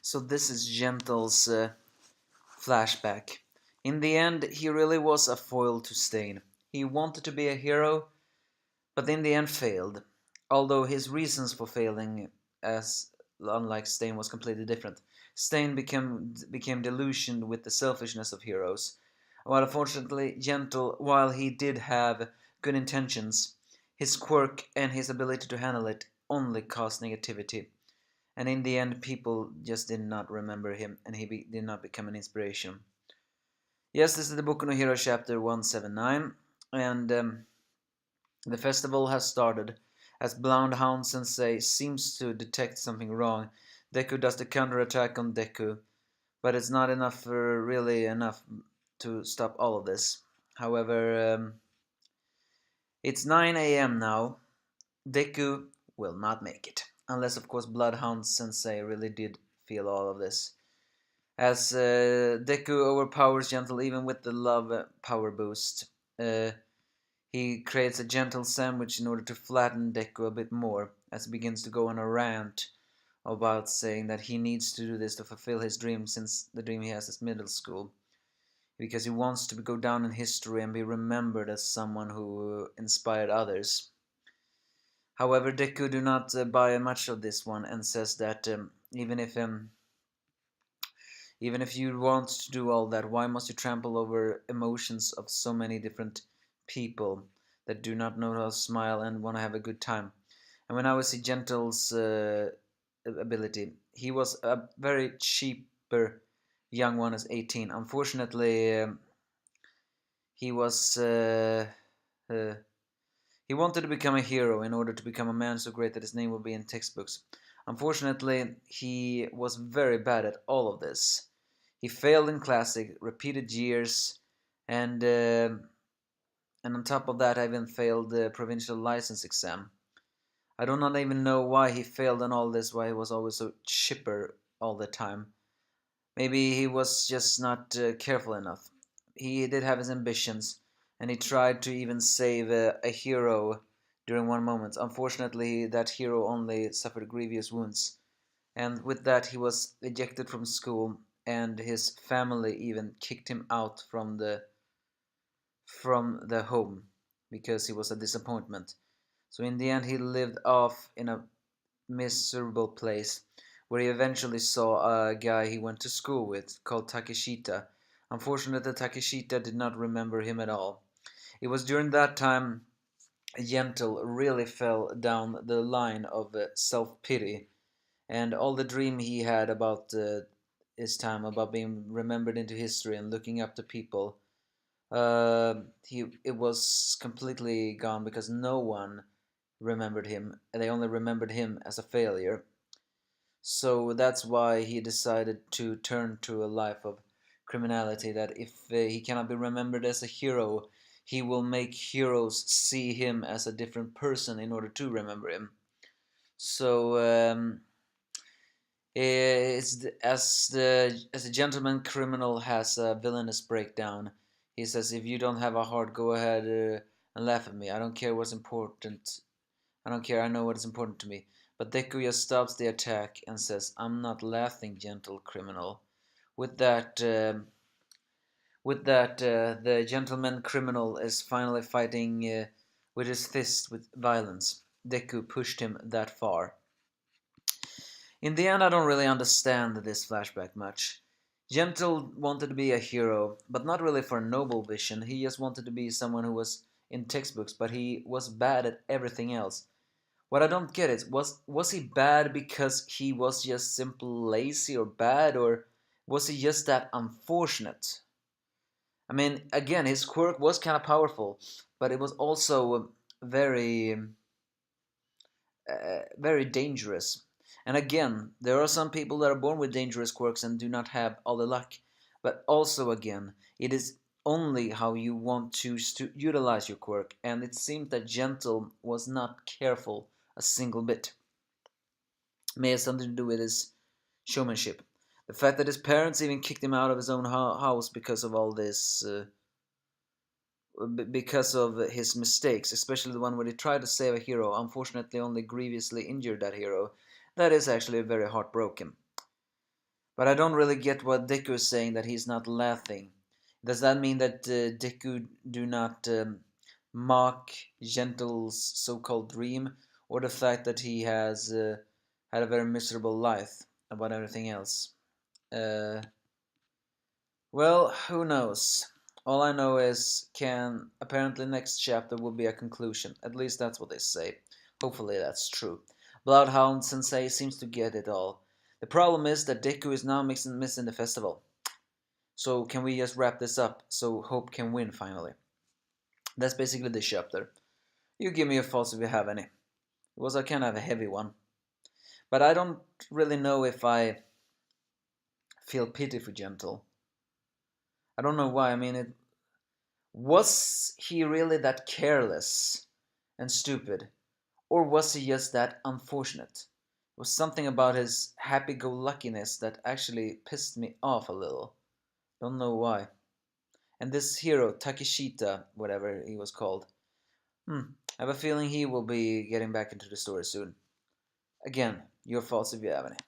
So this is Gentle's flashback. In the end, he really was a foil to Stain. He wanted to be a hero, but in the end failed. Although his reasons for failing, as unlike Stain, was completely different. Stain became delusioned with the selfishness of heroes, while unfortunately Gentle, while he did have good intentions, his quirk and his ability to handle it only caused negativity. And in the end, people just did not remember him, and he did not become an inspiration. Yes, this is the Boku no Hero chapter 179, and the festival has started. As Bloodhound Sensei seems to detect something wrong, Deku does the counterattack on Deku, but it's not enough, really enough to stop all of this. However, it's 9 a.m. now. Deku will not make it, unless of course Bloodhound Sensei really did feel all of this. As Deku overpowers Gentle even with the love power boost. He creates a gentle sandwich in order to flatten Deku a bit more, as he begins to go on a rant about saying that he needs to do this to fulfill his dream, since the dream he has is middle school, because he wants to go down in history and be remembered as someone who inspired others. However, Deku do not buy much of this one and says that even if you want to do all that, why must you trample over emotions of so many different people that do not know how to smile and want to have a good time? And when I was see Gentle's ability, he was a very cheaper young one as 18. Unfortunately, he was uh, he wanted to become a hero in order to become a man so great that his name would be in textbooks. Unfortunately, he was very bad at all of this. He failed in classic, repeated years, and on top of that, I even failed the provincial license exam. I do not even know why he failed on all this, why he was always so chipper all the time. Maybe he was just not careful enough. He did have his ambitions, and he tried to even save a hero during one moment. Unfortunately, that hero only suffered grievous wounds, and with that, he was ejected from school, and his family even kicked him out from the home because he was a disappointment. So in the end, he lived off in a miserable place where he eventually saw a guy he went to school with called Takeshita. Unfortunately, Takeshita did not remember him at all. It was during that time Gentle really fell down the line of self-pity, and all the dream he had about his time, about being remembered into history and looking up to people, it was completely gone because no one remembered him. They only remembered him as a failure. So that's why he decided to turn to a life of criminality. That if he cannot be remembered as a hero, he will make heroes see him as a different person in order to remember him. So as a gentleman criminal has a villainous breakdown, he says, "If you don't have a heart, go ahead and laugh at me. I don't care what's important. I don't care. I know what is important to me." But Dekuya stops the attack and says, "I'm not laughing, gentle criminal." With that, the gentleman criminal is finally fighting with his fist with violence. Deku pushed him that far. In the end, I don't really understand this flashback much. Gentle wanted to be a hero, but not really for a noble vision. He just wanted to be someone who was in textbooks, but he was bad at everything else. What I don't get is, was he bad because he was just simply lazy or bad, or was he just that unfortunate? I mean, again, his quirk was kind of powerful, but it was also very dangerous. And again, there are some people that are born with dangerous quirks and do not have all the luck. But also, again, it is only how you want to utilize your quirk, and it seems that Gentle was not careful a single bit. May have something to do with his showmanship. The fact that his parents even kicked him out of his own house because of all this, because of his mistakes, especially the one where he tried to save a hero, unfortunately only grievously injured that hero. That is actually very heartbroken. But I don't really get what Deku is saying that he's not laughing. Does that mean that Deku do not mock Gentle's so-called dream, or the fact that he has had a very miserable life about everything else? Uh, well, who knows? All I know is can apparently next chapter will be a conclusion. At least that's what they say. Hopefully that's true. Bloodhound Sensei seems to get it all. The problem is that Deku is now missing the festival. So can we just wrap this up so Hope can win finally? That's basically the chapter. You give me your thoughts if you have any. It was a kind of a heavy one. But I don't really know if I feel pity for Gentle. I don't know why. I mean, was he really that careless and stupid? Or was he just that unfortunate? It was something about his happy-go-luckiness that actually pissed me off a little. Don't know why. And this hero, Takeshita, whatever he was called, I have a feeling he will be getting back into the story soon. Again, your thoughts if you have any.